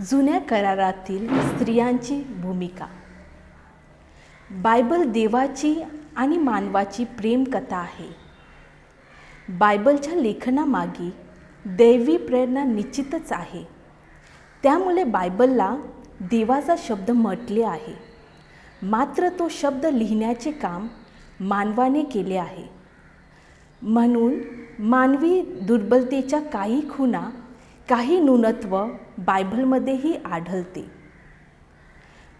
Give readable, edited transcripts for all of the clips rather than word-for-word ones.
जुन्या करारातील स्त्रियांची भूमिका. बायबल देवाची आणि मानवाची प्रेमकथा आहे. बायबलच्या लेखनामागे दैवी प्रेरणा निश्चितच आहे. त्यामुळे बायबलला देवाचा शब्द म्हटले आहे. मात्र तो शब्द लिहिण्याचे काम मानवाने केले आहे. म्हणून मानवी दुर्बलतेच्या काही खुणा, काही न्यूनत्व बायबलमध्येही आढळते.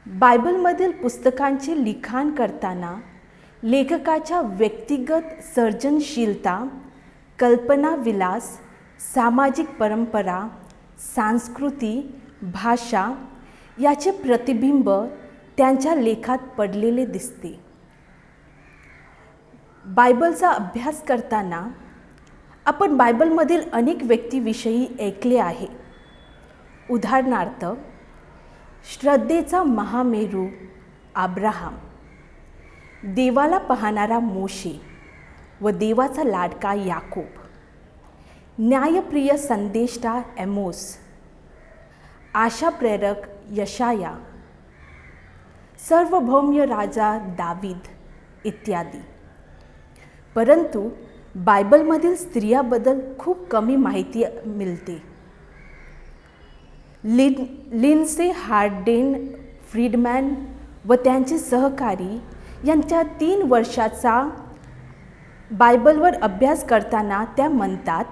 बायबलमधील पुस्तकांचे लिखाण करताना लेखकाच्या व्यक्तिगत सर्जनशीलता, कल्पनाविलास, सामाजिक परंपरा, संस्कृती, भाषा याचे प्रतिबिंब त्यांच्या लेखात पडलेले दिसते. बायबलचा अभ्यास करताना आपण बायबलमधील अनेक व्यक्तीविषयी ऐकले आहे. उदाहरणार्थ, श्रद्धेचा महामेरू अब्राहम, देवाला पाहणारा मोशे व देवाचा लाडका याकूब, न्यायप्रिय संदेष्टा एमोस, आशाप्रेरक यशाया, सार्वभौम्य राजा दावीद इत्यादी. परंतु बायबलमधील स्त्रियांबद्दल खूप कमी माहिती मिळते. लिंडसे हार्डेन फ्रीडमॅन व त्यांचे सहकारी यांच्या 3 वर्षाचा बायबलवर अभ्यास करताना त्या म्हणतात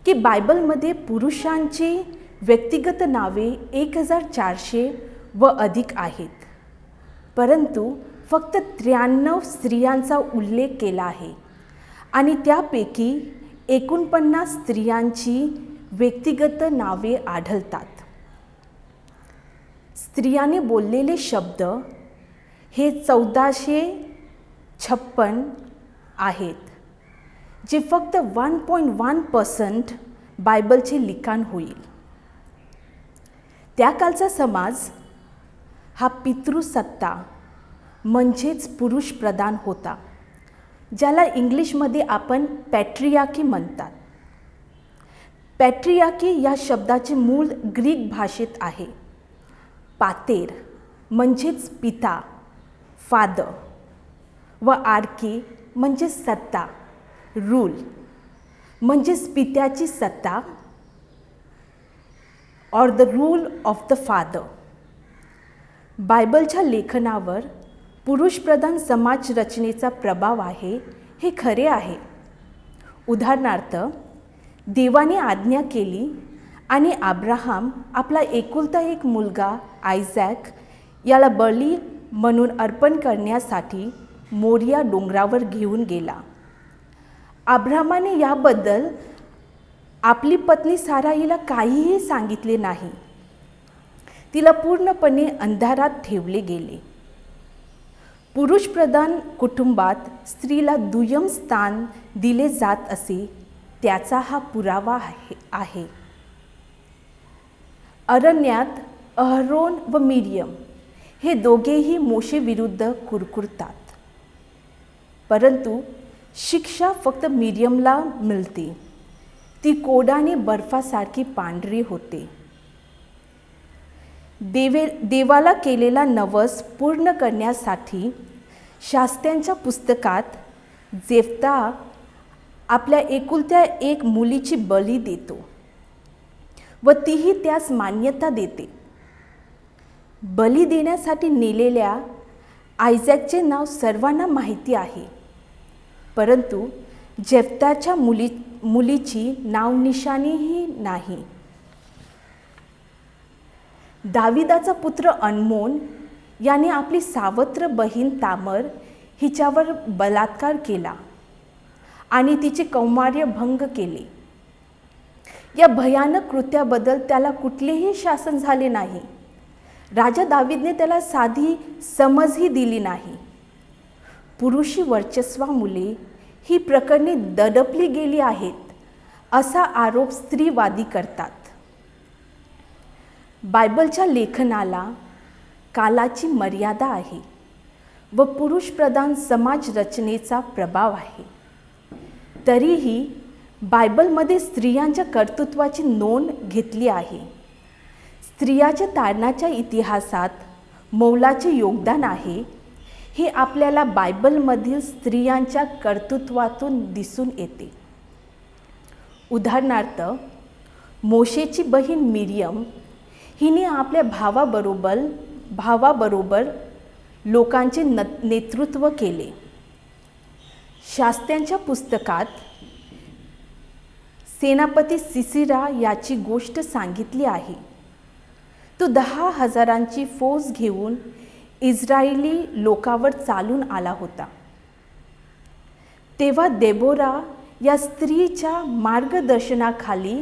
की बायबलमध्ये पुरुषांची व्यक्तिगत नावे 1400 व अधिक आहेत, परंतु फक्त 93 स्त्रियांचा उल्लेख केला आहे आणि त्यापैकी 49 स्त्रियांची व्यक्तिगत नावे आढळतात. स्त्रियांनी बोललेले शब्द हे 1456 आहेत, जे फक्त 1.1% बायबलचे लिखाण होईल. त्या कालचा समाज हा पितृसत्ता म्हणजेच पुरुष प्रधान होता, ज्याला इंग्लिशमध्ये आपण पॅट्रियार्की म्हणतात. पॅट्रियार्की या शब्दाचे मूळ ग्रीक भाषेत आहे. पातेर म्हणजेच पिता, फादर, व आर्की म्हणजे सत्ता, रूल म्हणजेच पित्याची सत्ता, or the rule of the father. बायबलच्या लेखनावर पुरुषप्रधान समाज रचनेचा प्रभाव आहे हे खरे आहे. उदाहरणार्थ, देवाने आज्ञा केली आणि अब्राहम आपला एकुलता एक मुलगा आयझॅक याला बळी म्हणून अर्पण करण्यासाठी मोरिया डोंगरावर घेऊन गेला. अब्राहमाने याबद्दल आपली पत्नी साराईला काहीही सांगितले नाही. तिला पूर्णपणे अंधारात ठेवले गेले. पुरुषप्रधान कुटुंबात स्त्रीला दुय्यम स्थान दिले जात असे त्याचा हा पुरावा आहे. अरण्यात अहरोन व मिरियम हे दोघेही मोशेविरुद्ध कुरकुरतात, परंतु शिक्षा फक्त मिरियमला मिळते. ती कोडाने बर्फासारखी पांढरी होते. देवाला केलेला नवस पूर्ण करण्यासाठी शास्त्र्यांच्या पुस्तकात जेफ्ता आपल्या एकुलत्या एक मुलीची बळी देतो व तीही त्यास मान्यता देते. बळी देण्यासाठी नेलेल्या आयझॅकचे नाव सर्वांना माहिती आहे, परंतु जेफ्ताच्या मुलीची नावनिशाणीही नाही. दाविदाचा पुत्र अनमोन याने आपली सावत्र बहीण तामर हिच्यावर बलात्कार केला आणि तिचे कौमार्य भंग केले. या भयानक कृत्याबद्दल त्याला कुठलेही शासन झाले नाही. राजा दावीदने त्याला साधी समजही दिली नाही. पुरुषी वर्चस्वामुळे ही प्रकरणे दडपली गेली आहेत असा आरोप स्त्रीवादी करतात. बायबलच्या लेखनाला कालाची मर्यादा आहे व पुरुषप्रधान समाज रचनेचा प्रभाव आहे. तरीही बायबलमध्ये स्त्रियांच्या कर्तृत्वाची नोंद घेतली आहे. स्त्रियाच्या तारणाच्या इतिहासात मौलाचे योगदान आहे हे आपल्याला बायबलमधील स्त्रियांच्या कर्तृत्वातून दिसून येते. उदाहरणार्थ, मोशेची बहीण मिरियम हिने आपल्या भावाबरोबर लोकांचे नेतृत्व केले. शास्त्र्यांच्या पुस्तकात सेनापती सिसिरा याची गोष्ट सांगितली आहे. तो 10,000ची फौज घेऊन इस्रायली लोकांवर चालून आला होता. तेव्हा देबोरा या स्त्रीच्या मार्गदर्शनाखाली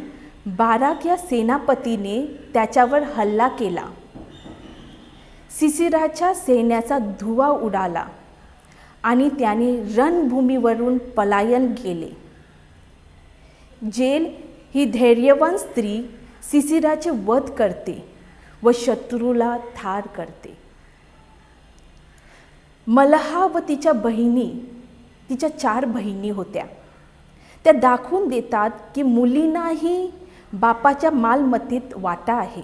बाराक या सेनापतीने त्याच्यावर हल्ला केला. सिसिराच्या सैन्याचा धुव्वा उडाला आणि त्याने रणभूमीवरून पलायन केले. जेल ही धैर्यवान स्त्री सिसिराचे वध करते व शत्रूला ठार करते. मलहा व तिच्या 4 बहिणी होत्या. त्या दाखवून देतात की मुलींनाही बापाच्या मालमत्तेत वाटा आहे.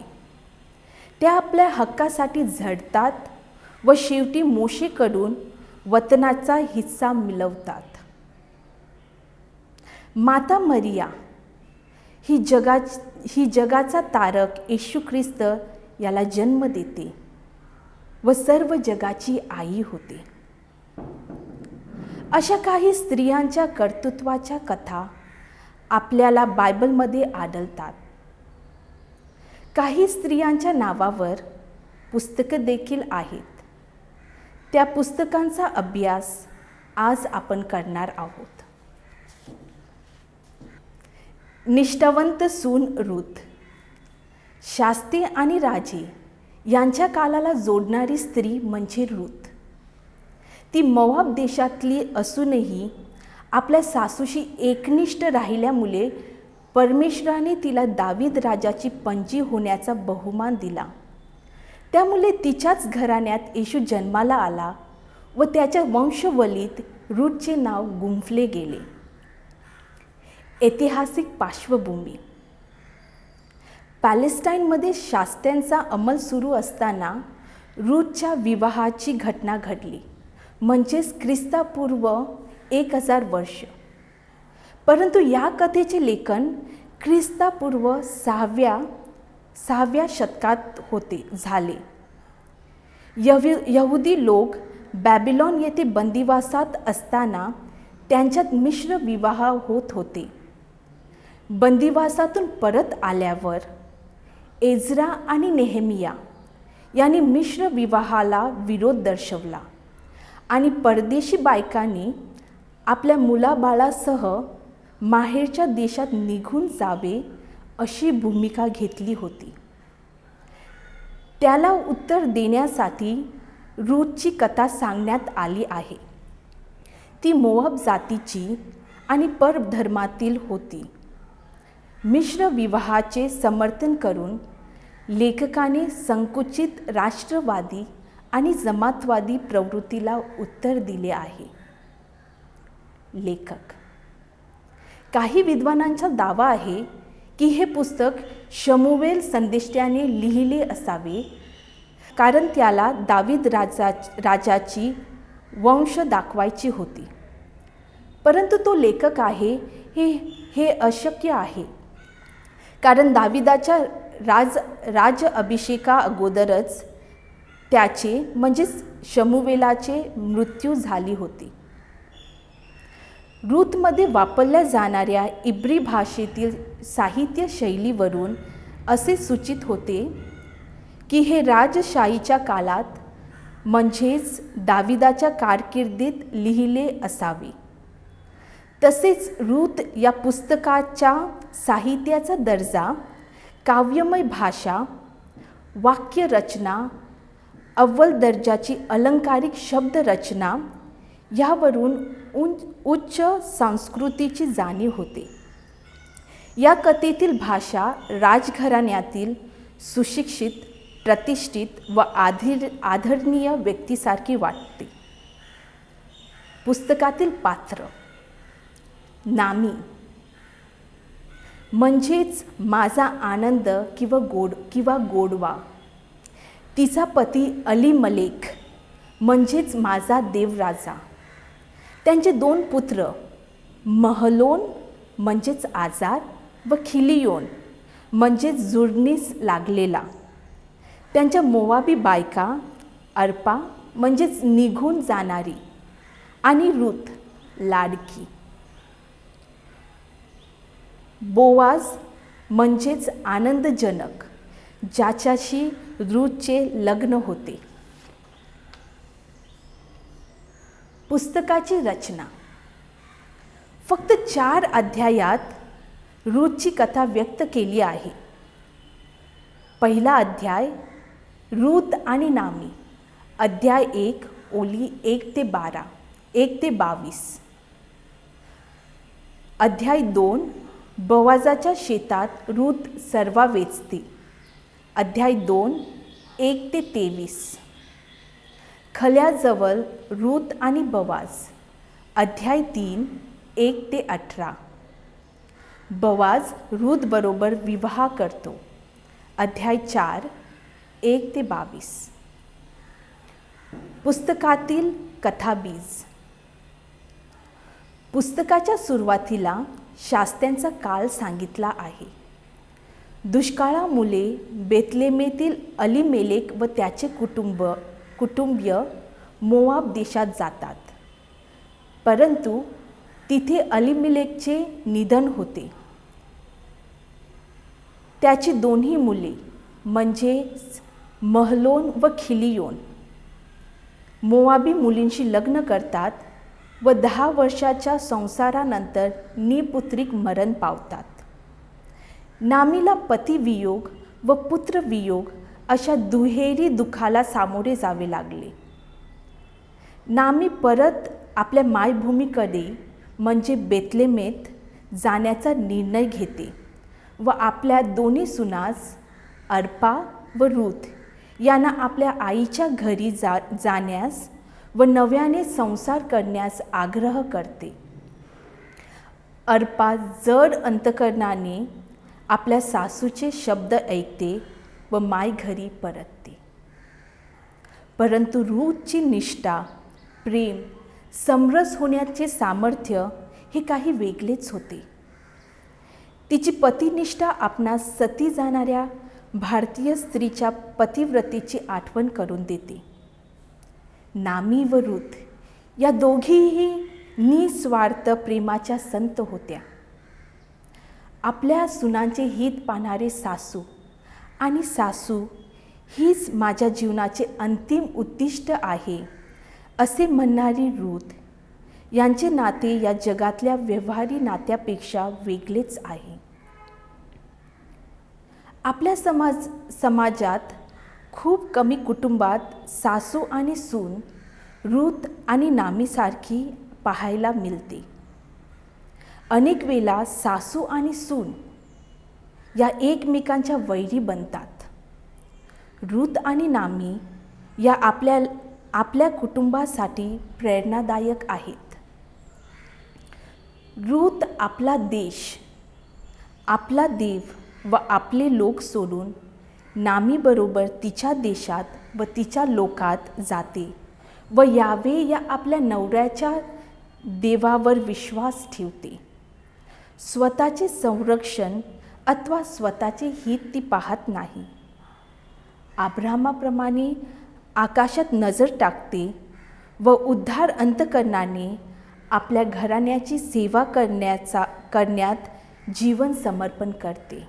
त्या आपल्या हक्कासाठी झटतात व शेवटी मोशेकडून वतनाचा हिस्सा मिळवतात. माता मरिया ही जगाचा तारक येशू ख्रिस्त याला जन्म देते व सर्व जगाची आई होते. अशा काही स्त्रियांच्या कर्तृत्वाच्या कथा आपल्याला बायबलमध्ये आढळतात. काही स्त्रियांच्या नावावर पुस्तकं देखील आहेत. त्या पुस्तकांचा अभ्यास आज आपण करणार आहोत. निष्ठावंत सून रूथ. शास्त्री आणि राजे यांच्या कालाला जोडणारी स्त्री म्हणजे रूथ. ती मोआब देशातली असूनही आपल्या सासूशी एकनिष्ठ राहिल्यामुळे परमेश्वराने तिला दावीद राजाची पणजी होण्याचा बहुमान दिला. त्यामुळे तिच्याच घराण्यात येशू जन्माला आला व त्याच्या वंशवलीत रूथचे नाव गुंफले गेले. ऐतिहासिक पार्श्वभूमी. पॅलेस्टाईनमध्ये शास्त्र्यांचा अंमल सुरू असताना रूथच्या विवाहाची घटना घडली, म्हणजेच ख्रिस्तापूर्व 1000 वर्ष. परंतु या कथेचे लेखन ख्रिस्तापूर्व 6व्या शतकात झाले. यहुदी लोक बॅबिलॉन येथे बंदिवासात असताना त्यांच्यात मिश्र विवाह होत होते. बंदिवासातून परत आल्यावर एज्रा आणि नेहेमिया यांनी मिश्र विवाहाला विरोध दर्शवला आणि परदेशी बायकांनी आपल्या मुलाबाळासह माहेरच्या देशात निघून जावे अशी भूमिका घेतली होती. त्याला उत्तर देण्यासाठी रूथची कथा सांगण्यात आली आहे. ती मोआब जातीची आणि परधर्मातील होती. मिश्र विवाहाचे समर्थन करून लेखकाने संकुचित राष्ट्रवादी आणि जमातवादी प्रवृत्तीला उत्तर दिले आहे. लेखक. काही विद्वानांचा दावा आहे की हे पुस्तक शमूएल संदेष्ट्याने लिहिले असावे, कारण त्याला दावीद राजाची वंश दाखवायची होती. परंतु तो लेखक आहे हे अशक्य आहे, कारण दाविदाच्या राज अभिषेका अगोदरच त्याचे म्हणजेच शमूएलाचे मृत्यू झाली होती. रूथमध्ये वापरल्या जाणाऱ्या इब्री भाषेतील साहित्य शैलीवरून असे सूचित होते की हे राजशाहीच्या काळात म्हणजेच दाविदाच्या कारकिर्दीत लिहिले असावे. तसेच रूथ या पुस्तकाच्या साहित्याचा दर्जा, काव्यमय भाषा, वाक्यरचना, अव्वल दर्जाची अलंकारिक शब्दरचना यावरून उच्च संस्कृतीची जाणीव होते. या कथेतील भाषा राजघराण्यातील सुशिक्षित, प्रतिष्ठित व आदरणीय व्यक्तीसारखी वाटते. पुस्तकातील पात्र. नामी. म्हणजेच माझा आनंद किंवा गोडवा. तिचा पती अलीमलेक म्हणजेच माझा देवराजा. त्यांचे 2 पुत्र महलोन म्हणजेच आजार व खिलियोन म्हणजेच जुळणीस लागलेला. त्यांच्या मोवाबी बायका अर्पा म्हणजेच निघून जाणारी आणि रूथ लाडकी. बोवाज म्हणजेच आनंदजनक, ज्याच्याशी रूथचे लग्न होते. पुस्तकाची रचना. फक्त 4 अध्यायात रूथची कथा व्यक्त केली आहे. पहिला अध्याय रूथ आणि नामी, अध्याय 1 ओली 1 ते 12, 1 ते 22. अध्याय 2 बोवाजाच्या शेतात रूथ सर्वा वेचते, अध्याय 2 1 ते 23. खल्याजवळ रूथ आणि बोवाज, अध्याय 3 1 ते 18. बोवाज रूथ बरोबर विवाह करतो, अध्याय 4 1 ते 22. पुस्तकातील कथाबीज. पुस्तकाच्या सुरुवातीला शास्त्यांचा काळ सांगितला आहे. दुष्काळामुळे बेथलेमेतील अलीमेलेक व त्याचे कुटुंबीय मोआब देशात जातात, परंतु तिथे अलीमेलेकचे निधन होते. त्याची 2 मुले म्हणजे महलोन व खिलियोन मोआबी मुलींशी लग्न करतात व 10 वर्षाच्या संसारानंतर निपुत्रिक मरण पावतात. नामीला पतिवियोग व पुत्रवियोग अशा दुहेरी दुःखाला सामोरे जावे लागले. नामी परत आपल्या मायभूमीकडे म्हणजे बेथलेमेत जाण्याचा निर्णय घेते व आपल्या 2 सुनास अर्पा व रूथ यांना आपल्या आईच्या घरी जाण्यास व नव्याने संसार करण्यास आग्रह करते. अर्पा जड अंतकरणाने आपल्या सासूचे शब्द ऐकते व मायघरी परतते. परंतु रूथची निष्ठा, प्रेम, समरस होण्याचे सामर्थ्य हे काही वेगळेच होते. तिची पतिनिष्ठा आपणास सती जाणाऱ्या भारतीय स्त्रीच्या पतिव्रतेची आठवण करून देते. नामी व रूथ या दोघीही निस्वार्थ प्रेमाच्या संत होत्या. आपल्या सुनांचे हित पाहणारे सासू आणि सासू हीच माझ्या जीवनाचे अंतिम उद्दिष्ट आहे असे म्हणणारी रूथ यांचे नाते या जगातल्या व्यवहारी नात्यापेक्षा वेगळेच आहे. आपल्या समाजात खूप कमी कुटुंबात सासू आणि सून रूथ आणि नामीसारखी पाहायला मिळते. अनेक वेळा सासू आणि सून या एकमेकांच्या वैरी बनतात. रूथ आणि नामी या आपल्या कुटुंबासाठी प्रेरणादायक आहेत. रूथ आपला देश, आपला देव व आपले लोक सोडून नामीबरोबर तिच्या देशात व तिच्या लोकात जाते व यावे या आपल्या नवऱ्याच्या देवावर विश्वास ठेवते. स्वतःचे संरक्षण अथवा स्वतःचे हित ती पाहत नाही. अब्राहामाप्रमाणे आकाशात नजर टाकते व उद्धार अंतकरणाने आपल्या घराण्याची सेवा करण्यात जीवन समर्पण करते.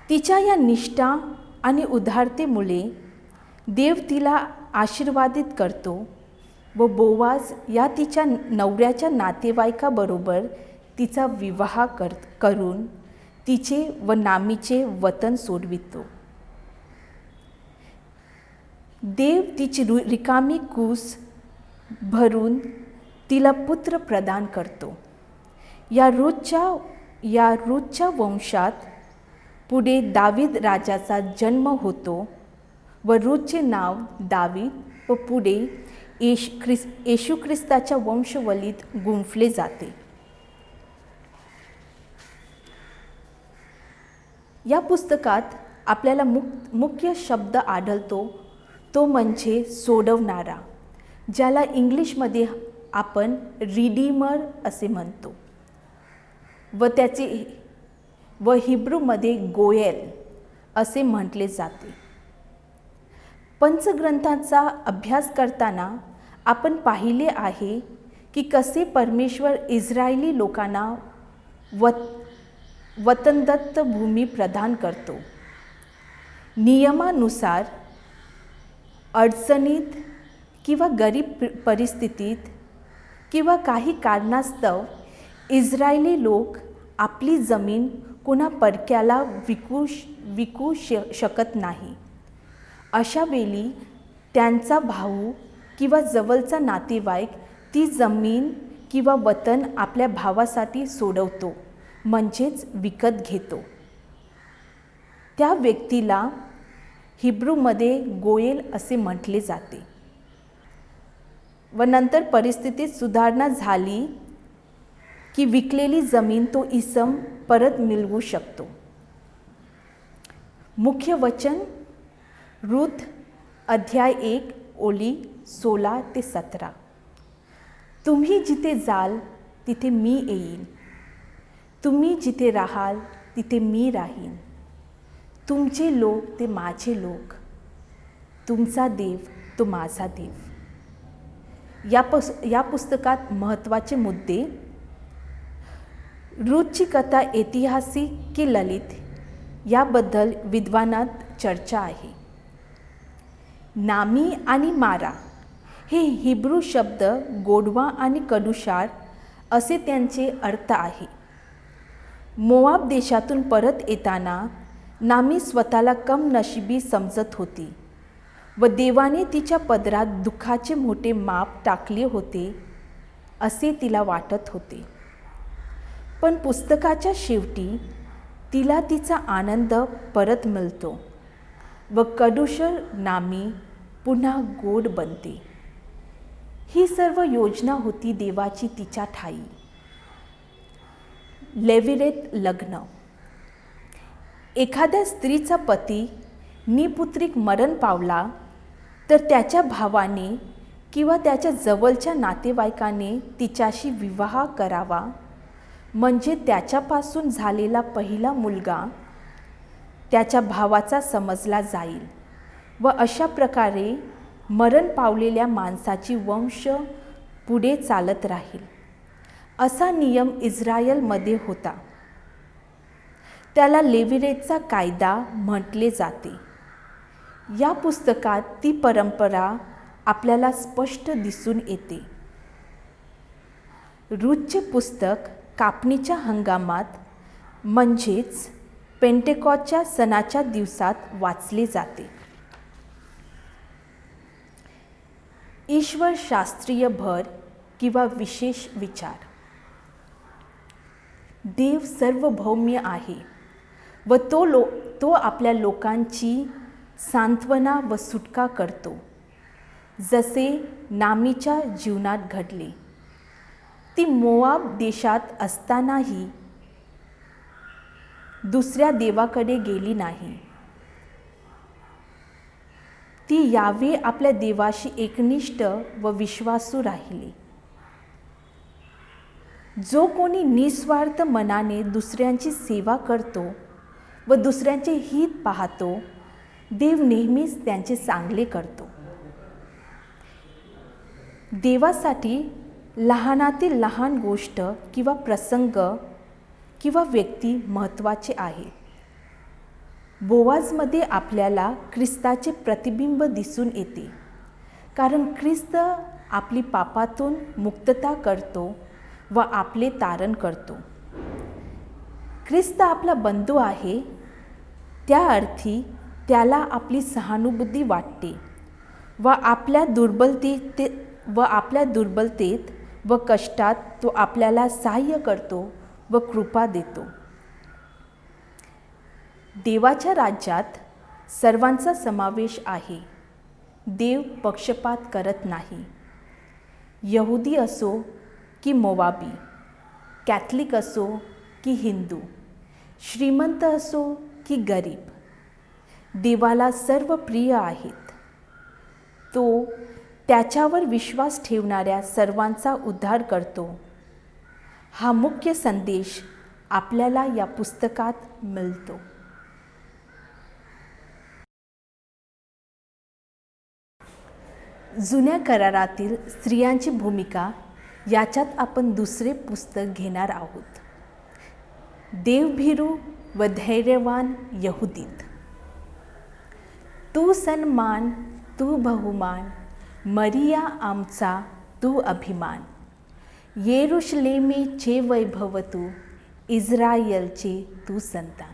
तिच्या या निष्ठा आणि उदारतेमुळे देव तिला आशीर्वादित करतो व बोवाज या तिच्या नवऱ्याच्या नातेवाईकाबरोबर तिचा विवाह करून तिचे व नामीचे वतन सोडवितो. देव तिची रिकामी कूस भरून तिला पुत्र प्रदान करतो. या रूथच्या वंशात पुढे दावीद राजाचा जन्म होतो व रूथचे नाव दावीद व पुढे येशू ख्रिस्ताच्या वंशवलीत गुंफले जाते. या पुस्तकात आपल्याला मुख्य शब्द आढळतो तो म्हणजे सोडवणारा, ज्याला इंग्लिशमध्ये आपण रिडीमर असे म्हणतो व हिब्रूमध्ये गोयल असे म्हटले जाते. पंचग्रंथांचा अभ्यास करताना आपण पाहिले आहे की कसे परमेश्वर इस्रायली लोकांना वतनदत्त भूमी प्रदान करतो. नियमानुसार अडचणीत किंवा गरीब परिस्थितीत किंवा काही कारणास्तव इस्रायली लोक आपली जमीन कोणा परक्याला विकू शकत नाही. अशा वेळी त्यांचा भाऊ किंवा जवळचा नातेवाईक ती जमीन किंवा वतन आपल्या भावासाठी सोडवतो, म्हणजेच विकत घेतो. त्या व्यक्तीला हिब्रूमध्ये गोयल असे म्हटले जाते. व नंतर परिस्थितीत सुधारणा झाली की विकलेली जमीन तो इसम परत मिळवू शकतो. मुख्य वचन रूथ अध्याय 1 ओळी 16 ते 17. तुम्ही जिथे जाल तिथे मी येईन, तुम्ही जिथे राहाल तिथे मी राहीन. तुमचे लोक ते माझे लोक, तुमचा देव तो माझा देव. या पुस्तकात महत्त्वाचे मुद्दे: रूथची कथा ऐतिहासिक की ललित याबद्दल विद्वानात चर्चा आहे. नामी आणि मारा हे हिब्रू शब्द गोडवा आणि कडुशार असे त्यांचे अर्थ आहे. मोआब देशातून परत येताना नामी स्वतःला कमनशिबी समजत होती व देवाने तिच्या पदरात दुःखाचे मोठे माप टाकले होते असे तिला वाटत होते. पण पुस्तकाच्या शेवटी तिला तिचा आनंद परत मिळतो व कडुशर नामी पुन्हा गोड बनते. ही सर्व योजना होती देवाची तिच्या ठाई. लेविरेत लग्न. एखाद्या स्त्रीचा पती निपुत्रिक मरण पावला तर त्याच्या भावाने किंवा त्याच्या जवळच्या नातेवाईकाने तिच्याशी विवाह करावा, म्हणजे त्याच्यापासून झालेला पहिला मुलगा त्याच्या भावाचा समजला जाईल व अशा प्रकारे मरण पावलेल्या माणसाची वंश पुढे चालत राहील. असा नियम इस्रायलमध्ये होता. त्याला लेविरेतचा कायदा म्हटले जाते. या पुस्तकात ती परंपरा आपल्याला स्पष्ट दिसून येते. रूथचे पुस्तक कापणीच्या हंगामात म्हणजेच पेंटेकॉस्टच्या सणाच्या दिवसात वाचले जाते. ईश्वरशास्त्रीय भर किंवा विशेष विचार. देव सार्वभौम्य आहे व तो आपल्या लोकांची सांत्वना व सुटका करतो, जसे नामीच्या जीवनात घडले. ती मोआब देशात असतानाही दुसऱ्या देवाकडे गेली नाही. ती यावे आपल्या देवाशी एकनिष्ठ व विश्वासू राहिली. जो कोणी निस्वार्थ मनाने दुसऱ्यांची सेवा करतो व दुसऱ्यांचे हित पाहतो, देव नेहमीच त्यांचे चांगले करतो. देवासाठी लहानातील लहान गोष्ट किंवा प्रसंग किंवा व्यक्ती महत्त्वाचे आहे. बोआजमध्ये आपल्याला ख्रिस्ताचे प्रतिबिंब दिसून येते, कारण ख्रिस्त आपली पापातून मुक्तता करतो व आपले तारण करतो. ख्रिस्त आपला बंधू आहे, त्या अर्थी त्याला आपली सहानुभूती वाटते व आपल्या दुर्बलतेत व कष्टात तो आपल्याला सहाय्य करतो व कृपा देतो. देवाच्या राज्यात सर्वांचा समावेश आहे. देव पक्षपात करत नाही. यहुदी असो की मोवाबी, कॅथलिक असो की हिंदू, श्रीमंत असो की गरीब देवाला सर्व प्रिय आहेत. तो त्याच्यावर विश्वास ठेवणाऱ्या सर्वांचा उद्धार करतो. हा मुख्य संदेश आपल्याला या पुस्तकात मिळतो. जुन्या करारातील स्त्रियांची भूमिका याच्यात आपण दुसरे पुस्तक घेणार आहोत. देवभीरू व धैर्यवान यहुदीत. तू सन्मान, तू बहुमान, मरिया आमचा तू अभिमान. येरुशलेमेचे वैभव तू, इस्रायलचे तू संतान.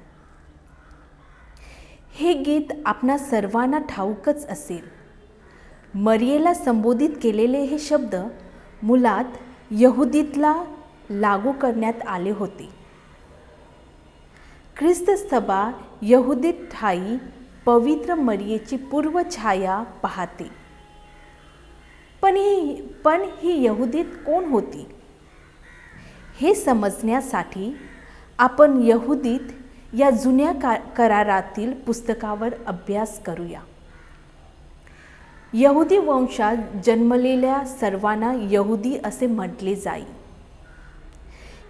हे गीत आपणा सर्वांना ठाऊकच असेल. मरियेला संबोधित केलेले हे शब्द मुळात यहुदीतला लागू करण्यात आले होते. ख्रिस्त सभा यहुदीत ठाई पवित्र मरियेची पूर्वछाया पाहते. पण ही यहुदीत कोण होती हे समजण्यासाठी आपण यहुदीत या जुन्या करारातील पुस्तकावर अभ्यास करूया. यहुदी वंशात जन्मलेल्या सर्वांना यहुदी असे म्हटले जाई.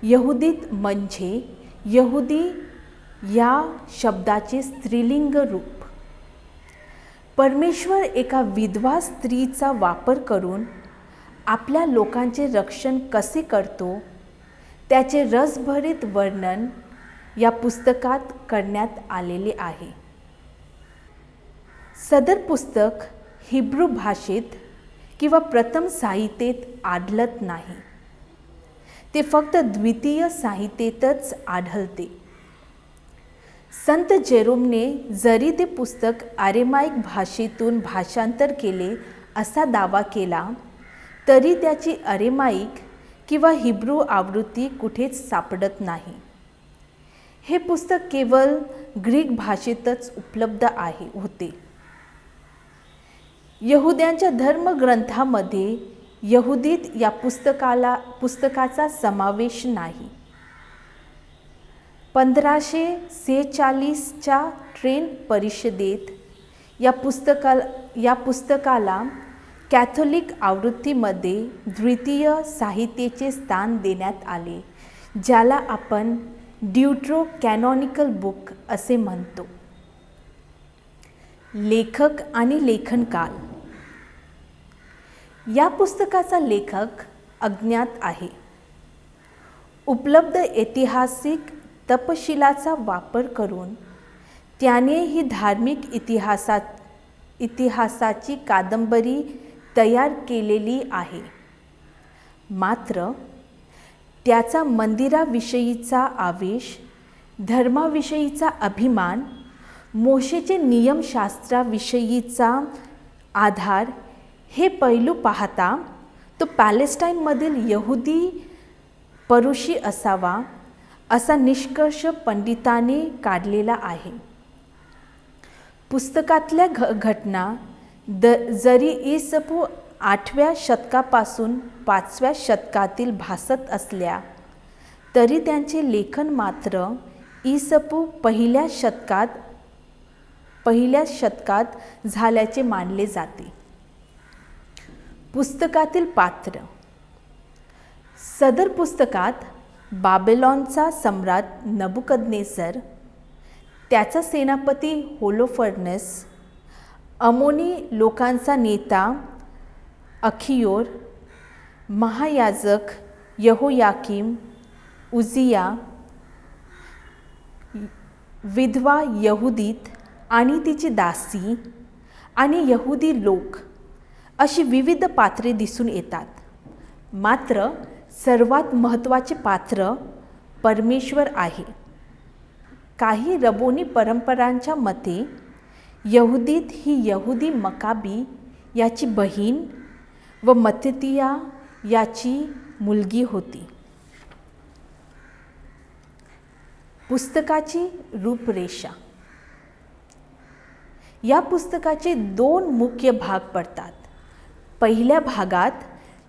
यहुदीत म्हणजे यहुदी या शब्दाचे स्त्रीलिंग रूप. परमेश्वर एका विधवा स्त्रीचा वापर करून आपल्या लोकांचे रक्षण कसे करतो त्याचे रसभरीत वर्णन या पुस्तकात करण्यात आलेले आहे. सदर पुस्तक हिब्रू भाषेत किंवा प्रथम साहित्यात आढळत नाही. ते फक्त द्वितीय साहित्यातच आढळते. संत जेरोमने जरी ते पुस्तक अरेमाइक भाषेतून भाषांतर केले असा दावा केला तरी त्याची अरेमाइक किंवा हिब्रू आवृत्ती कुठेच सापडत नाही. हे पुस्तक केवळ ग्रीक भाषेतच उपलब्ध होते. यहुद्यांच्या धर्मग्रंथामध्ये यहुदीत या पुस्तकाचा समावेश नाही. 1546च्या ट्रेंट परिषदेत या पुस्तकाला कॅथोलिक आवृत्तीमध्ये द्वितीय साहित्याचे स्थान देण्यात आले, ज्याला आपण ड्यूट्रो कॅनॉनिकल बुक असे म्हणतो. लेखक आणि लेखनकाल. या पुस्तकाचा लेखक अज्ञात आहे. उपलब्ध ऐतिहासिक तपशिलाचा वापर करून त्याने ही धार्मिक इतिहासाची कादंबरी तयार केलेली आहे. मात्र त्याचा मंदिराविषयीचा आवेश, धर्माविषयीचा अभिमान, मोशेचे नियमशास्त्राविषयीचा आधार हे पैलू पाहता तो पॅलेस्टाईनमधील यहुदी परुषी असावा असा निष्कर्ष पंडितांनी काढलेला आहे. पुस्तकातल्या घटना जरी इसपू 8व्या शतकापासून 5व्या शतकातील भासत असल्या तरी त्यांचे लेखन मात्र इसपू पहिल्या शतकात झाल्याचे मानले जाते. पुस्तकातील पात्र. सदर पुस्तकात बाबेलॉनचा सम्राट नबुकदनेसर, त्याचा सेनापती होलोफर्नेस, अमोनी लोकांचा नेता अखियोर, महायाजक यहोयाकीम, उजिया, विधवा यहुदीत आणि तिची दासी आणि यहुदी लोक अशी विविध पात्रे दिसून येतात. मात्र सर्वात महत्त्वाचे पात्र परमेश्वर आहे. काही रबोनी परंपरांच्या मते यहुदीत ही यहुदी मकाबी याची बहीण व मत्तितिया याची मुलगी होती. पुस्तकाची रूपरेषा. या पुस्तकाचे 2 मुख्य भाग पडतात. पहिल्या भागात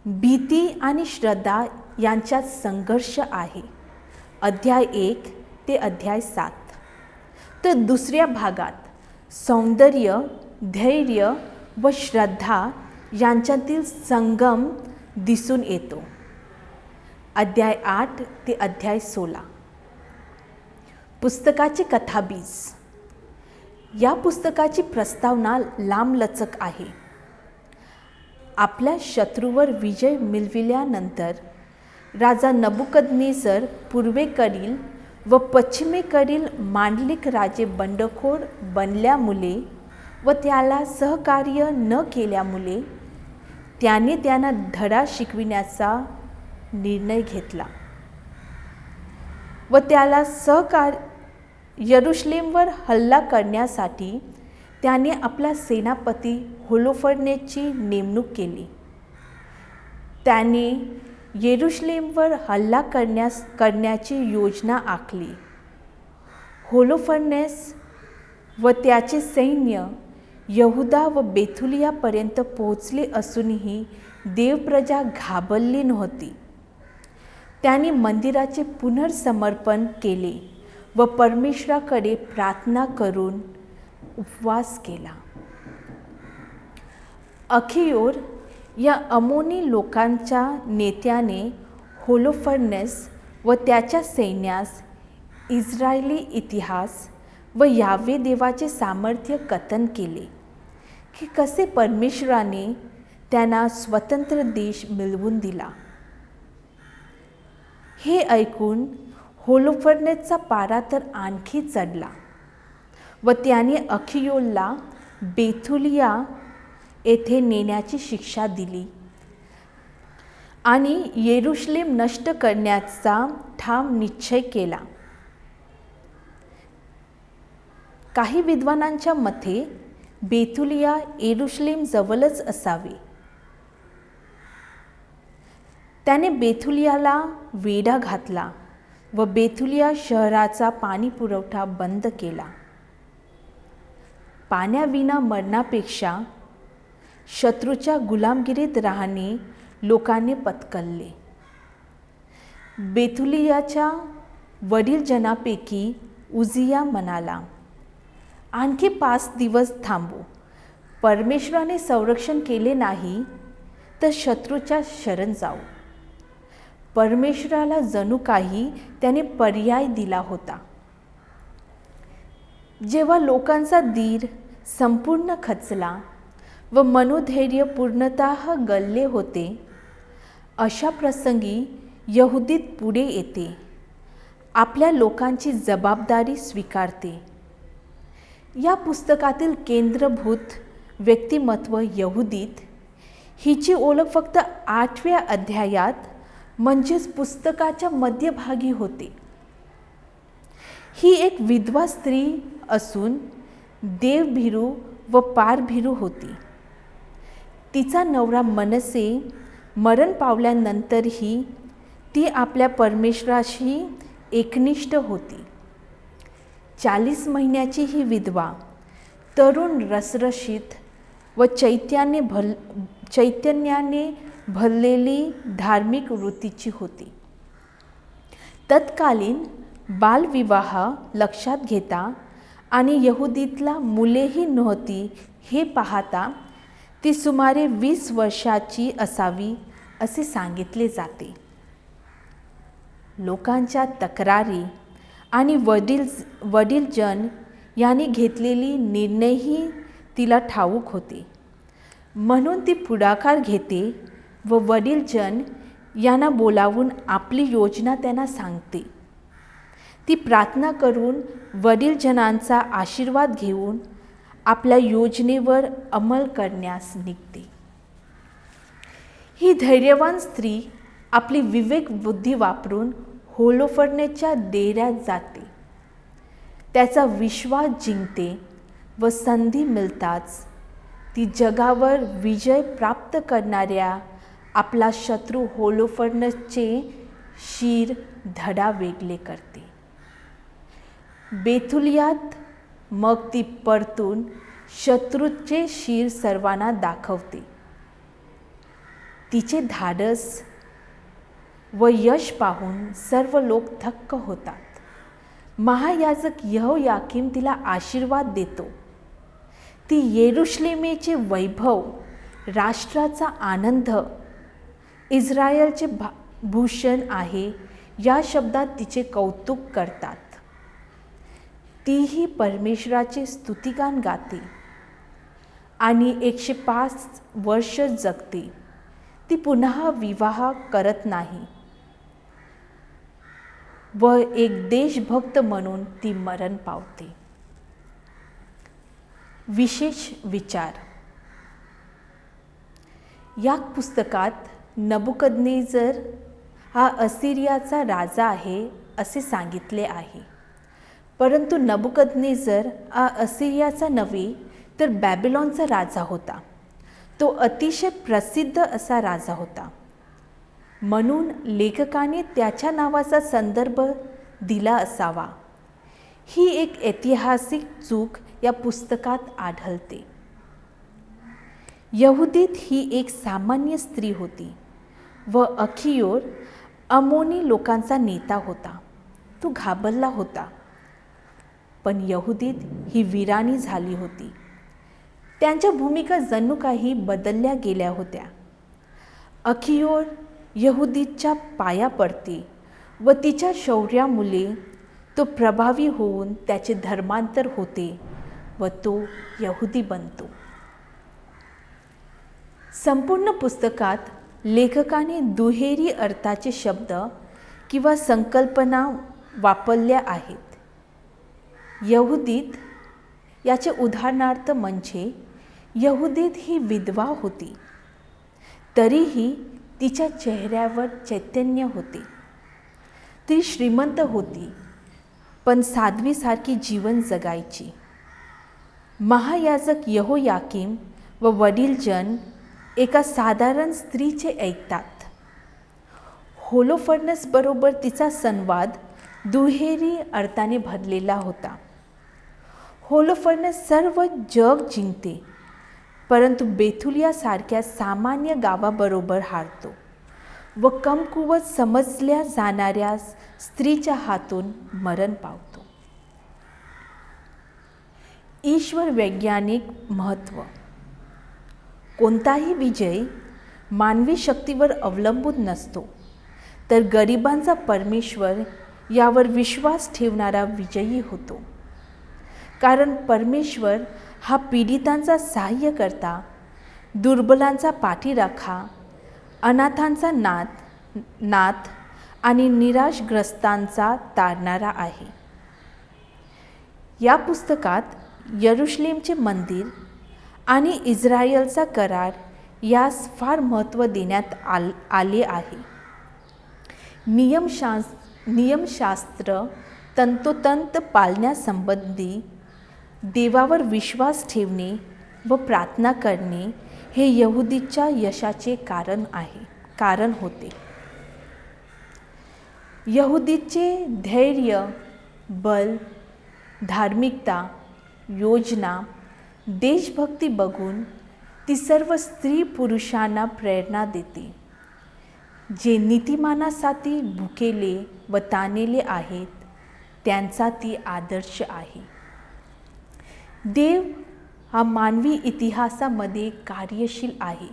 भीती आणि श्रद्धा यांच्यात संघर्ष आहे. अध्याय 1 ते अध्याय 7. तर दुसऱ्या भागात सौंदर्य, धैर्य व श्रद्धा यांच्यातील संगम दिसून येतो. अध्याय 8 ते अध्याय 16. पुस्तकाचे कथाबीज. या पुस्तकाची प्रस्तावना लांबलचक आहे. आपल्या शत्रूवर विजय मिळविल्यानंतर राजा नबुकदनेस्सर पूर्वेकडील व पश्चिमेकडील मांडलिक राजे बंडखोर बनल्यामुळे व त्याला सहकार्य न केल्यामुळे त्याने त्यांना धडा शिकविण्याचा निर्णय घेतला व त्याला यरुशलेमवर हल्ला करण्यासाठी त्याने आपला सेनापती होलोफर्नेसची नेमणूक केली. त्याने येरुशलेमवर हल्ला करण्याची योजना आखली. होलोफर्नेस व त्याचे सैन्य यहुदा व बेथुलियापर्यंत पोहोचले असूनही देवप्रजा घाबरली नव्हती. त्यांनी मंदिराचे पुनर्समर्पण केले व परमेश्वराकडे प्रार्थना करून उपवास केला. अखियोर या अमोनी लोकांच्या नेत्याने होलोफर्नेस व त्याच्या सैन्यास इस्रायली इतिहास व यावे देवाचे सामर्थ्य कथन केले की कसे परमेश्वराने त्यांना स्वतंत्र देश मिळवून दिला. हे ऐकून होलोफर्नेसचा पारा तर आणखी चढला व त्याने अखियोरला बेथुलिया येथे नेण्याची शिक्षा दिली आणि येरुशलेम नष्ट करण्याचा ठाम निश्चय केला. काही विद्वानांच्या मते बेथुलिया येरुशलेम जवळच असावे. त्याने बेथुलियाला वेढा घातला व बेथुलिया शहराचा पाणी पुरवठा बंद केला. पाण्याविना मरणापेक्षा शत्रूच्या गुलामगिरीत राहणे लोकांनी पत्करले. बेथुलियाच्या वडीलजनांपैकी उजिया म्हणाला, आणखी 5 दिवस थांबू. परमेश्वराने संरक्षण केले नाही तर शत्रूच्या शरण जाऊ. परमेश्वराला जणू काही त्याने पर्याय दिला होता. जेव्हा लोकांचा धीर संपूर्ण खचला व मनोधैर्य पूर्णतः गळले होते, अशा प्रसंगी यहुदीत पुढे येते, आपल्या लोकांची जबाबदारी स्वीकारते. या पुस्तकातील केंद्रभूत व्यक्तिमत्व यहुदीत, हिची ओळख फक्त 8व्या अध्यायात म्हणजेच पुस्तकाच्या मध्यभागी होते. ही एक विधवा स्त्री असून देवभीरू व पारभीरू होती. तिचा नवरा मनसे मरण पावल्यानंतरही ती आपल्या परमेश्वराशी एकनिष्ठ होती. 40 महिन्याची ही विधवा तरुण, रसरशीत व चैतन्याने भरलेली धार्मिक वृत्तीची होती. तत्कालीन बालविवाह लक्षात घेता आणि यहुदीतला मुलेही नव्हती हे पाहता ती सुमारे 20 वर्षाची असावी असे सांगितले जाते. लोकांच्या तक्रारी आणि वडीलजन यांनी घेतलेली निर्णयही तिला ठाऊक होते. म्हणून ती पुढाकार घेते व वडीलजन यांना बोलावून आपली योजना त्यांना सांगते. ती प्रार्थना करून वडीलजनांचा आशीर्वाद घेऊन आपल्या योजनेवर अंमल करण्यास निघते. ही धैर्यवान स्त्री आपली विवेक बुद्धी वापरून होलोफर्नेसच्या डेऱ्यात जाते. त्याचा विश्वास जिंकते व संधी मिळताच ती जगावर विजय प्राप्त करणाऱ्या आपला शत्रू होलोफर्नेसचे शिर धडा वेगळे करते. बेथुलियात मग ती परतून शत्रूचे शिर सर्वांना दाखवते. तिचे धाडस व यश पाहून सर्व लोक थक्क होतात. महायाजक यहोयाकीम तिला आशीर्वाद देतो. ती येरुशलेमेचे वैभव, राष्ट्राचा आनंद, इस्रायलचे भूषण आहे या शब्दात तिचे कौतुक करतात. तीही परमेश्वराचे स्तुतिगान गाते आणि 105 वर्ष जगते. ती पुन्हा विवाह करत नाही व एक देशभक्त म्हणून ती मरण पावते. विशेष विचार. या पुस्तकात नबुकदनेझर हा असिरियाचा राजा आहे असे सांगितले आहे. परंतु नबुकदनेझर हा असिरियाचा नव्हे तर बॅबिलॉनचा राजा होता. तो अतिशय प्रसिद्ध असा राजा होता. म्हणून लेखकाने त्याच्या नावाचा संदर्भ दिला असावा. ही एक ऐतिहासिक चूक या पुस्तकात आढळते. यहुदीत ही एक सामान्य स्त्री होती व अखियोर अमोनी लोकांचा नेता होता. तो घाबरला होता. पण यहुदीत ही वीराणी झाली होती. त्यांच्या भूमिका जणू काही बदलल्या गेल्या होत्या. अखियोर यहुदीच्या पाया पडते व तिच्या शौर्यामुळे तो प्रभावी होऊन त्याचे धर्मांतर होते व तो यहुदी बनतो. संपूर्ण पुस्तकात लेखकाने दुहेरी अर्थाचे शब्द किंवा संकल्पना वापरल्या आहेत. यहुदीत याचे उदाहरणार्थ म्हणजे यहुदीत ही विधवा होती, तरीही तिच्या चेहऱ्यावर चैतन्य होते. ती श्रीमंत होती पण साध्वीसारखी जीवन जगायची. महायाजक यहोयाकीम व वडीलजन एका साधारण स्त्रीचे ऐकतात. होलोफर्नस बरोबर तिचा संवाद दुहेरी अर्थाने भरलेला होता. होलोफर्नस सर्व जग जिंकते, परंतु बेथुलियासारख्या सामान्य गावाबरोबर हारतो व कमकुवत समजल्या जाणाऱ्या स्त्रीच्या हातून मरण पावतो. ईश्वर वैज्ञानिक महत्त्व. कोणताही विजय मानवी शक्तीवर अवलंबून नसतो, तर गरिबांचा परमेश्वर यावर विश्वास ठेवणारा विजयी होतो. कारण परमेश्वर हा पीडितांचा सहाय्यकर्ता, दुर्बलांचा पाठीराखा, अनाथांचा नाथ आणि निराशग्रस्तांचा तारणारा आहे. या पुस्तकात यरुशलेमचे मंदिर आणि इस्रायलचा करार यास फार महत्त्व देण्यात आले आहे. नियमशास्त्र तंतोतंत पाळण्यासंबंधी देवावर विश्वास ठेवणे व प्रार्थना करणे हे यहुदीच्या यशाचे कारण होते. यहुदीचे धैर्य, बल, धार्मिकता, योजना, देशभक्ती बघून ती सर्व स्त्री पुरुषांना प्रेरणा देते. जे नीतिमानासाठी भुकेले व ताणलेले आहेत त्यांचा ती आदर्श आहे. देव हा मानवी इतिहासामध्ये कार्यशील आहे.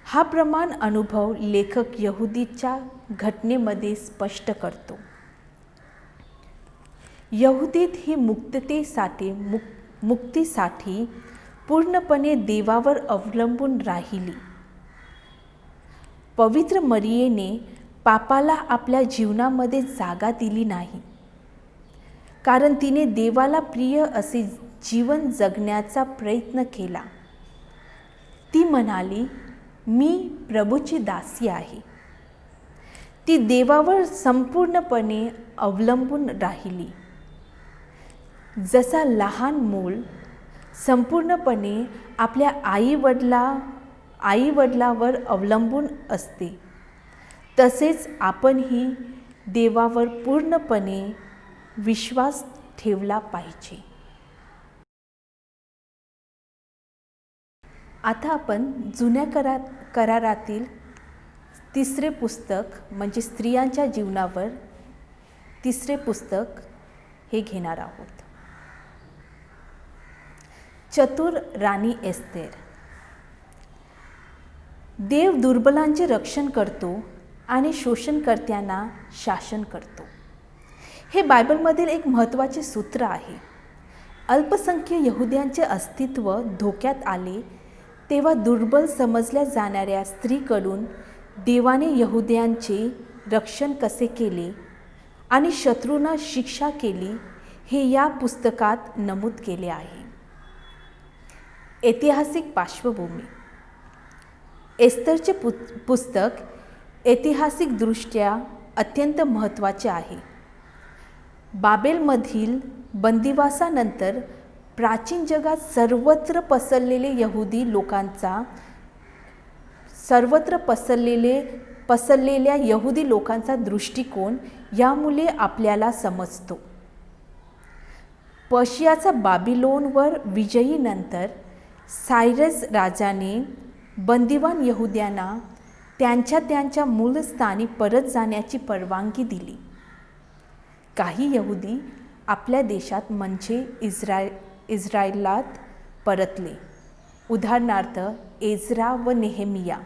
हा प्रमाण अनुभव लेखक यहुदीच्या घटनेमध्ये स्पष्ट करतो. यहुदीत ही मुक्तीसाठी पूर्णपणे देवावर अवलंबून राहिली. पवित्र मरियेने पापाला आपल्या जीवनामध्ये जागा दिली नाही, कारण तिने देवाला प्रिय असे जीवन जगण्याचा प्रयत्न केला. ती म्हणाली, मी प्रभूची दासी आहे. ती देवावर संपूर्णपणे अवलंबून राहिली. जसा लहान मूल संपूर्णपणे आपल्या आईवडिलावर अवलंबून असते, तसेच आपणही देवावर पूर्णपणे विश्वास ठेवला पाहिजे. आता आपण जुन्या करारातील तिसरे पुस्तक म्हणजे स्त्रियांच्या जीवनावर तिसरे पुस्तक हे घेणार आहोत. चतुर राणी एस्तेर. देव दुर्बलांचे रक्षण करतो आणि शोषणकर्त्यांना शासन करतो. हे बायबलमधील एक महत्त्वाचे सूत्र आहे. अल्पसंख्य यहुद्यांचे अस्तित्व धोक्यात आले तेव्हा दुर्बल समजल्या जाणाऱ्या स्त्रीकडून देवाने यहुद्यांचे रक्षण कसे केले आणि शत्रूंना शिक्षा केली हे या पुस्तकात नमूद केले आहे. ऐतिहासिक पार्श्वभूमी. एस्तरचे पुस्तक ऐतिहासिकदृष्ट्या अत्यंत महत्त्वाचे आहे. बाबेलमधील बंदिवासानंतर प्राचीन जगात सर्वत्र पसरलेल्या यहुदी लोकांचा दृष्टिकोन यामुळे आपल्याला समजतो. पर्शियाचा बाबिलोनवर विजयीनंतर सायरस राजाने बंदिवान यहुद्यांना त्यांच्या मूलस्थानी परत जाण्याची परवानगी दिली. काही यहुदी आपल्या देशात म्हणजे इस्रायलात परतले, उदाहरणार्थ एज्रा व नेहेमिया.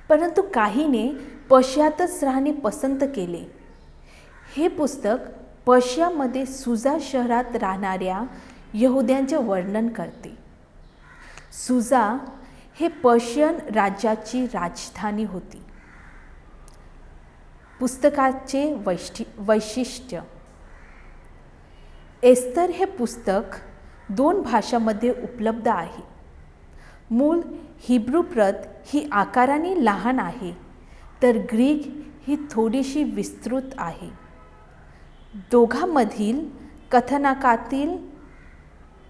परंतु काहीने पर्शियातच राहणे पसंत केले. हे पुस्तक पर्शियामध्ये सुजा शहरात राहणाऱ्या यहुद्यांचे वर्णन करते. सुजा हे पर्शियन राज्याची राजधानी होती. पुस्तकाचे वैशिष्ट्य. एस्तर हे पुस्तक 2 भाषांमध्ये उपलब्ध आहे. मूळ हिब्रू प्रत ही आकाराने लहान आहे, तर ग्रीक ही थोडीशी विस्तृत आहे. दोघांमधील कथानकातील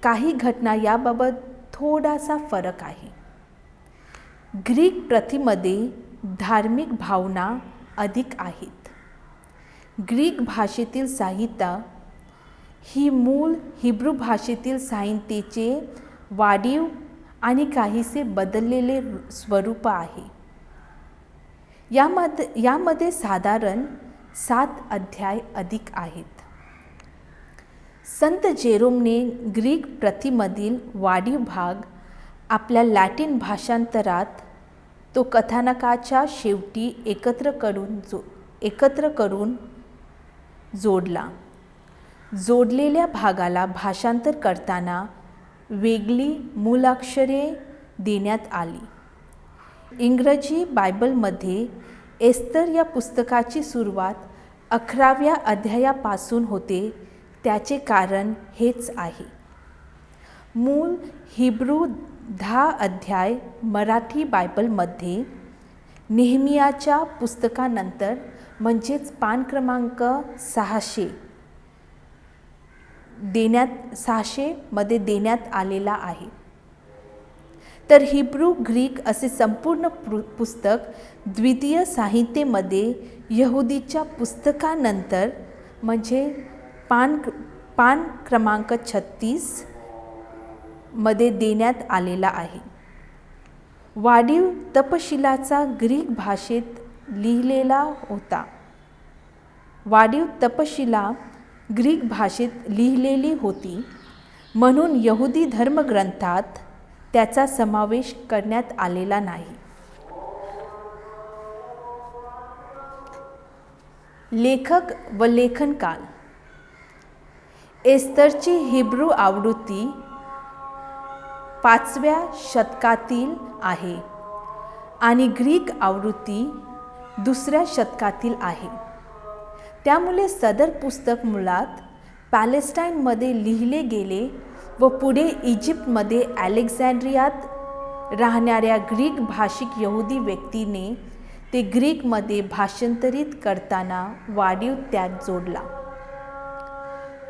काही घटना याबाबत थोडासा फरक आहे. ग्रीक प्रतीमध्ये धार्मिक भावना अधिक आहेत. ग्रीक भाषेतील साहित्य ही मूळ हिब्रू भाषेतील साहित्याचे वाढीव आणि काहीसे बदललेले स्वरूप आहे. यामध्ये साधारण 7 अध्याय अधिक आहेत. संत जेरोमने ग्रीक प्रतीमधील वाढीव भाग आपल्या लॅटिन भाषांतरात तो कथानकाच्या शेवटी एकत्र करून जोडला. जोडलेल्या भागाला भाषांतर करताना वेगळी मूलाक्षरे देण्यात आली. इंग्रजी बायबलमध्ये एस्तर या पुस्तकाची सुरुवात 11व्या अध्यायापासून होते. त्याचे कारण हेच आहे. मूळ हिब्रू 10 अध्याय मराठी बायबलमध्ये नेहमियाच्या पुस्तकानंतर म्हणजेच पान क्रमांक 600 मध्ये देण्यात आलेला आहे. तर हिब्रू ग्रीक असे संपूर्ण पुस्तक द्वितीय साहित्यामध्ये यहुदीच्या पुस्तकानंतर म्हणजे पान क्रमांक 36 मध्ये देण्यात आलेला आहे. वाढीव तपशिलाचा ग्रीक भाषेत लिहिलेला होता. वाढीव तपशिला ग्रीक भाषेत लिहिलेली होती, म्हणून यहुदी धर्मग्रंथात त्याचा समावेश करण्यात आलेला नाही. लेखक व लेखनकाल. एस्तरची हिब्रू आवृत्ती 5व्या शतकातील आहे आणि ग्रीक आवृत्ती 2ऱ्या शतकातील आहे. त्यामुळे सदर पुस्तक मुळात पॅलेस्टाईनमध्ये लिहिले गेले व पुढे इजिप्तमध्ये अलेक्झांड्रियात राहणाऱ्या ग्रीक भाषिक यहुदी व्यक्तीने ते ग्रीकमध्ये भाषांतरित करताना वाढीव त्यात जोडला.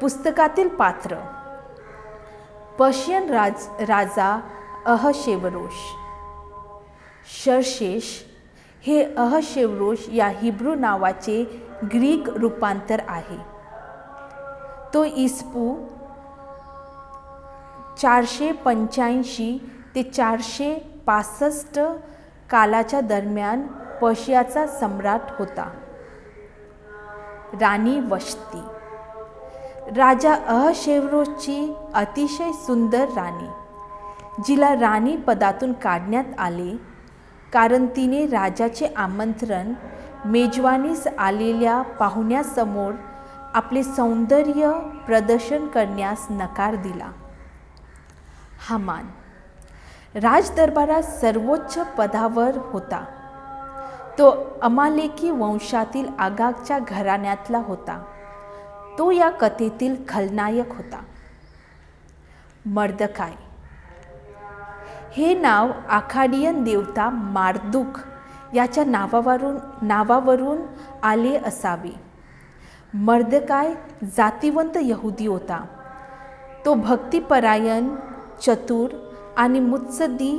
पुस्तकातील पात्र. पर्शियन राजा अहशेवरोश. शर्षेश हे अहशेवरोश या हिब्रू नावाचे ग्रीक रूपांतर आहे. तो इसपू 485 ते 465 कालाच्या दरम्यान पर्शियाचा सम्राट होता. राणी वशती. राजा अहशेरोसची अतिशय सुंदर राणी, जिला राणी पदातून काढण्यात आले कारण तिने राजाचे आमंत्रण मेजवानीस आलेल्या पाहुण्यासमोर आपले सौंदर्य प्रदर्शन करण्यास नकार दिला. हामान राजदरबारात सर्वोच्च पदावर होता. तो अमालेकी वंशातील आगागच्या घराण्यातला होता. तो या कथेतील खलनायक होता. मर्दकाय हे नाव आखाडियन देवता मार्दुक याच्या नावावरून आले असावे. मर्दकाय जातिवंत यहुदी होता. तो भक्तिपरायण, चतुर आणि मुत्सद्दी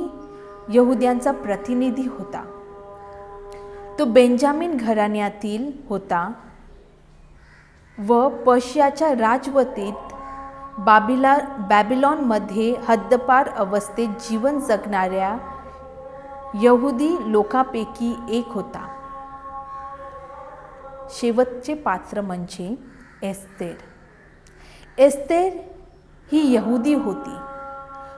यहुद्यांचा प्रतिनिधी होता. तो बेंजामिन घराण्यातील होता व पर्शियाच्या राजवटीत बॅबिलॉनमध्ये हद्दपार अवस्थेत जीवन जगणाऱ्या यहुदी लोकांपैकी एक होता. शेवटचे पात्र म्हणजे एस्तेर. एस्तेर ही यहुदी होती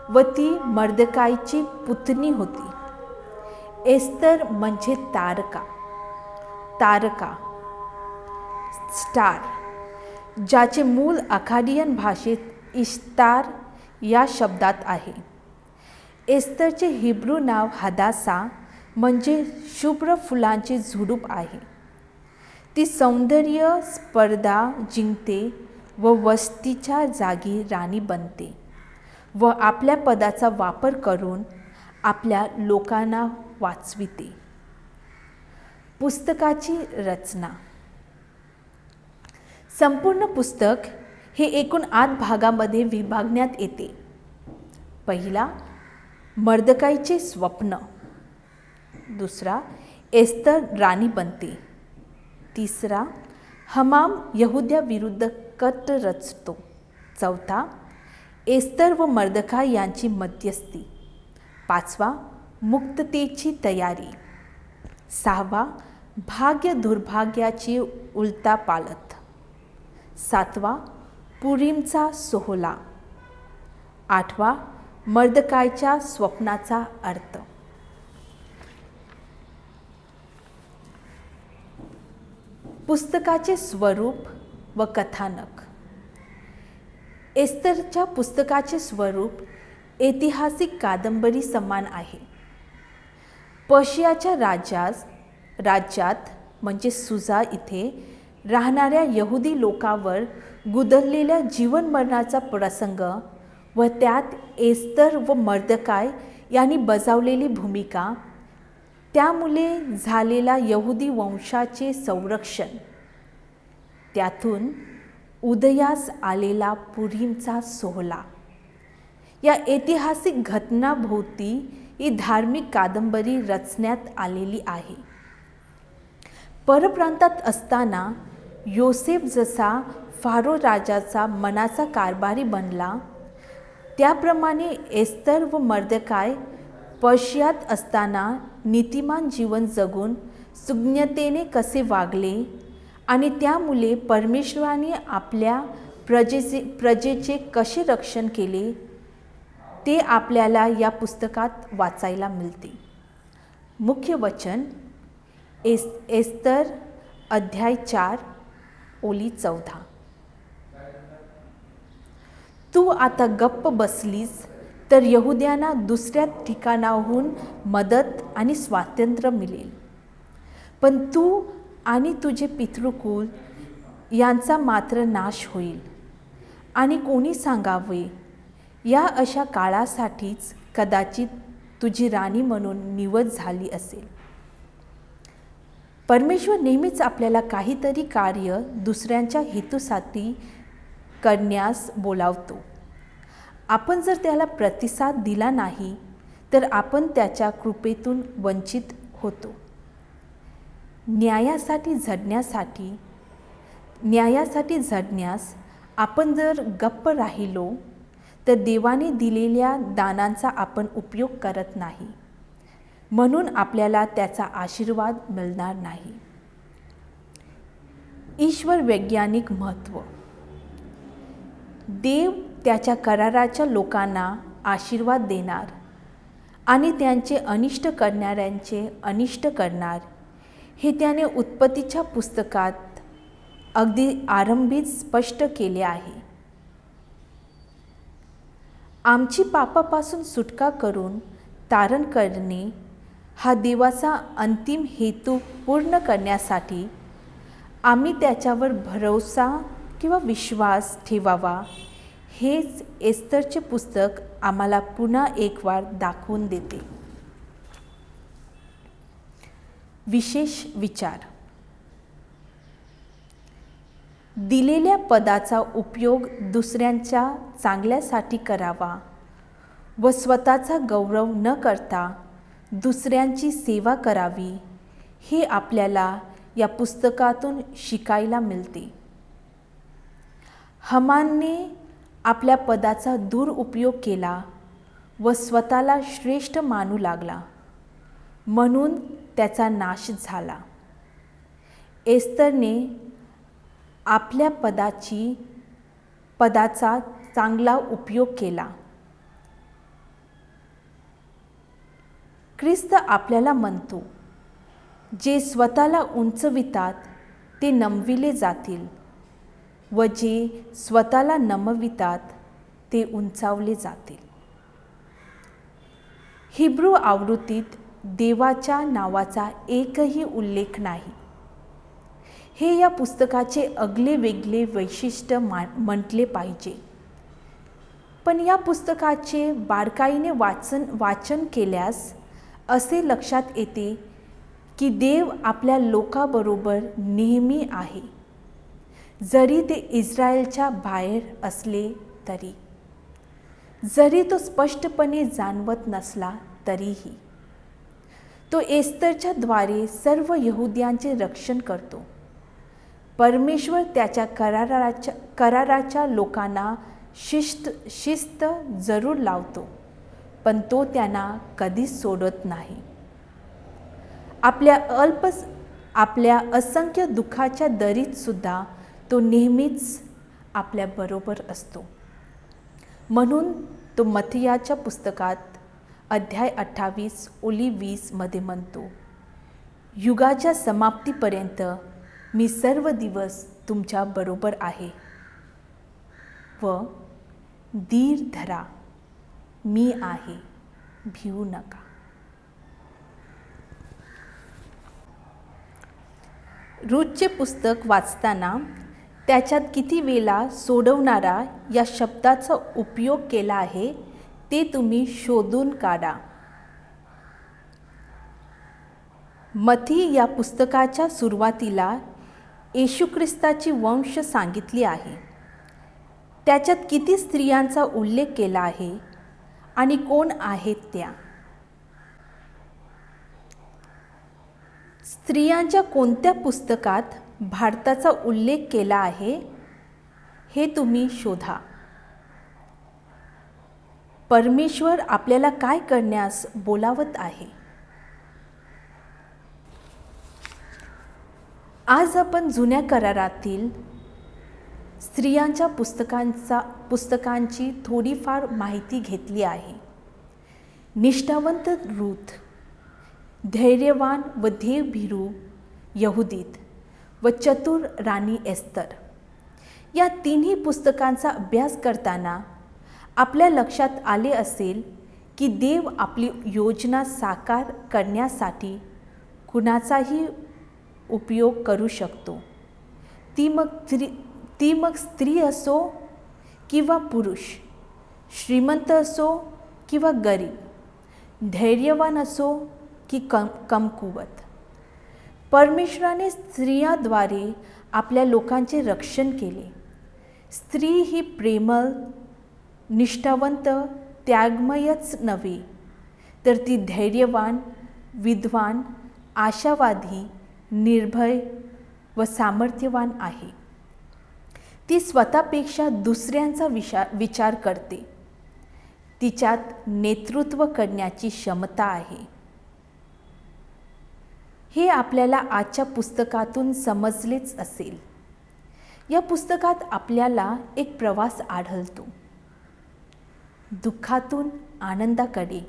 व ती मर्दकाईची पुतणी होती. एस्तर म्हणजे तारका, स्टार, ज्याचे मूळ अखाडियन भाषेत इश्तार या शब्दात आहे. एस्तरचे हिब्रू नाव हदासा म्हणजे शुभ्र फुलांचे झुडूप आहे. ती सौंदर्य स्पर्धा जिंकते व वस्तीच्या जागी राणी बनते व आपल्या पदाचा वापर करून आपल्या लोकांना वाचविते. पुस्तकाची रचना. संपूर्ण पुस्तक हे एकूण 8 भागामध्ये विभागण्यात येते. पहिला, मर्दकाईचे स्वप्न. दुसरा, एस्तर राणी बनते. तिसरा, हमाम यहुद्याविरुद्ध कट रचतो. चौथा, एस्तर व मर्दकाय यांची मध्यस्थी. पाचवा, मुक्ततेची तयारी. सहावा, भाग्य दुर्भाग्याची उलटापालट. सातवा, पुरीमचा सोहळा. आठवा, मर्दकायच्या स्वप्नाचा अर्थ. पुस्तकाचे स्वरूप व कथानक. एस्तरच्या पुस्तकाचे स्वरूप ऐतिहासिक कादंबरी समान आहे. पर्शियाच्या राज्यात म्हणजे सुजा इथे राहणाऱ्या यहुदी लोकांवर गुदरलेल्या जीवनमरणाचा प्रसंग व त्यात एस्तर व मर्दकाय यांनी बजावलेली भूमिका, त्यामुळे झालेला यहुदी वंशाचे संरक्षण, त्यातून उदयास आलेला पुरीमचा सोहळा, या ऐतिहासिक घटनाभोवती ही धार्मिक कादंबरी रचण्यात आलेली आहे. परप्रांतात असताना योसेफ जसा फारो राजाचा मनाचा कारभारी बनला, त्याप्रमाणे एस्तर व मर्दकाय पर्शियात असताना नीतिमान जीवन जगून सुज्ञतेने कसे वागले आणि त्यामुळे परमेश्वराने आपल्या प्रजेचे कसे रक्षण केले, ते आपल्याला या पुस्तकात वाचायला मिळते. मुख्य वचन एस्तर अध्याय 4 ओली 14. तू आता गप्प बसलीस तर यहुद्यांना दुसऱ्या ठिकाणाहून मदत आणि स्वातंत्र्य मिळेल, पण तू आणि तुझे पितृकुल यांचा मात्र नाश होईल. आणि कोणी सांगावे, या अशा काळासाठीच कदाचित तुझी राणी म्हणून निवड झाली असेल. परमेश्वर नेहमीच आपल्याला काहीतरी कार्य दुसऱ्यांच्या हेतूसाठी करण्यास बोलावतो. आपण जर त्याला प्रतिसाद दिला नाही तर आपण त्याच्या कृपेतून वंचित होतो. न्यायासाठी झडण्यास आपण जर गप्प राहिलो तर देवाने दिलेल्या दानांचा आपण उपयोग करत नाही, म्हणून आपल्याला त्याचा आशीर्वाद मिळणार नाही. ईश्वर वैज्ञानिक महत्त्व. देव त्याच्या कराराच्या लोकांना आशीर्वाद देणार आणि त्यांचे अनिष्ट करणाऱ्यांचे अनिष्ट करणार, हे त्याने उत्पत्तीच्या पुस्तकात अगदी आरंभीच स्पष्ट केले आहे. आमची पापापासून सुटका करून तारण करणे हा देवाचा अंतिम हेतू पूर्ण करण्यासाठी आम्ही त्याच्यावर भरोसा किंवा विश्वास ठेवावा, हेच एस्तरचे पुस्तक आम्हाला पुन्हा एक वार दाखवून देते. विशेष विचार. दिलेल्या पदाचा उपयोग दुसऱ्यांच्या चांगल्यासाठी करावा व स्वतःचा गौरव न करता दुसऱ्यांची सेवा करावी, हे आपल्याला या पुस्तकातून शिकायला मिळते. हमानने आपल्या पदाचा दुरुपयोग केला व स्वतःला श्रेष्ठ मानू लागला, म्हणून त्याचा नाश झाला. एस्तरने आपल्या पदाचा चांगला उपयोग केला. ख्रिस्त आपल्याला म्हणतो, जे स्वतःला उंचवितात ते नमविले जातील व जे स्वतःला नमवितात ते उंचावले जातील. हिब्रू आवृत्तीत देवाच्या नावाचा एकही उल्लेख नाही. हे या पुस्तकाचे आगळे वेगळे वैशिष्ट्य म्हटले पाहिजे. पण या पुस्तकाचे बारकाईने वाचन केल्यास असे लक्षात येते की देव आपल्या लोकाबरोबर नेहमी आहे, जरी ते इस्रायलच्या बाहेर असले तरी, जरी तो स्पष्टपणे जाणवत नसला तरीही. तो एस्तरच्या द्वारे सर्व यहुद्यांचे रक्षण करतो. परमेश्वर त्याच्या कराराच्या लोकांना शिस्त जरूर लावतो, पण तो त्यांना कधीच सोडत नाही. आपल्या असंख्य दुःखाच्या दरीत सुद्धा तो नेहमीच आपल्याबरोबर असतो. म्हणून तो मत्थियाच्या पुस्तकात अध्याय 28 ओळी 20 मध्ये म्हणतो, युगाच्या समाप्तीपर्यंत मी सर्व दिवस तुमच्या बरोबर आहे व धीर धरा, मी आहे, भिवू नका. रूथचे पुस्तक वाचताना त्याच्यात किती वेळा सोडवणारा या शब्दाचा उपयोग केला आहे ते तुम्ही शोधून काढा. मत्ती या पुस्तकाच्या सुरुवातीला येशू ख्रिस्ताची वंश सांगितली आहे. त्याच्यात किती स्त्रियांचा उल्लेख केला आहे आणि कोण आहेत त्या? स्त्रियांच्या कोणत्या पुस्तकात भारताचा उल्लेख केला आहे हे तुम्ही शोधा. परमेश्वर आपल्याला काय करण्यास बोलावत आहे? आज आपण जुन्या करारातील स्त्रियांच्या पुस्तकांची थोडीफार माहिती घेतली आहे. निष्ठावंत रूथ, धैर्यवान व देवभीरू यहुदीत व चतुर राणी एस्तर, या तिन्ही पुस्तकांचा अभ्यास करताना आपल्या लक्षात आले असेल की देव आपली योजना साकार करण्यासाठी कुणाचाही उपयोग करू शकतो. ती मग स्त्री असो किंवा पुरुष, श्रीमंत असो किंवा गरीब, धैर्यवान असो की कमकुवत. परमेश्वराने स्त्रियांद्वारे आपल्या लोकांचे रक्षण केले. स्त्री ही प्रेमळ, निष्ठावंत, त्यागमयच नव्हे, तर ती धैर्यवान, विद्वान, आशावादी, निर्भय व सामर्थ्यवान आहे. ती स्वतःपेक्षा दुसऱ्यांचा विचार करते. तिच्यात नेतृत्व करण्याची क्षमता आहे. हे आपल्याला आजच्या पुस्तकातून समजलेच असेल. या पुस्तकात आपल्याला एक प्रवास आढळतो. दुःखातून आनंदाकडे,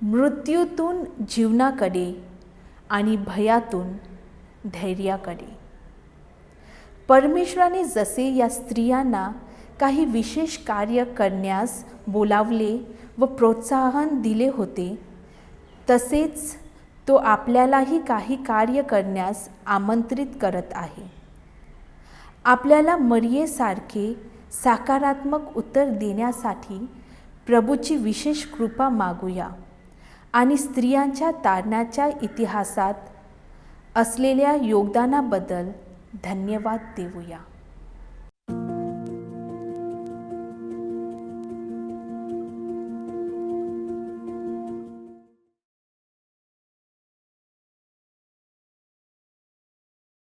मृत्यूतून जीवनाकडे आणि भयातून धैर्याकडे. परमेश्वराने जसे या स्त्रियांना काही विशेष कार्य करण्यास बोलावले व प्रोत्साहन दिले होते, तसेच तो आपल्यालाही काही कार्य करण्यास आमंत्रित करत आहे. आपल्याला मरियेसारखे सकारात्मक उत्तर देण्यासाठी प्रभूची विशेष कृपा मागूया आणि स्त्रियांच्या तारणाच्या इतिहासात असलेल्या योगदानाबद्दल धन्यवाद देऊया.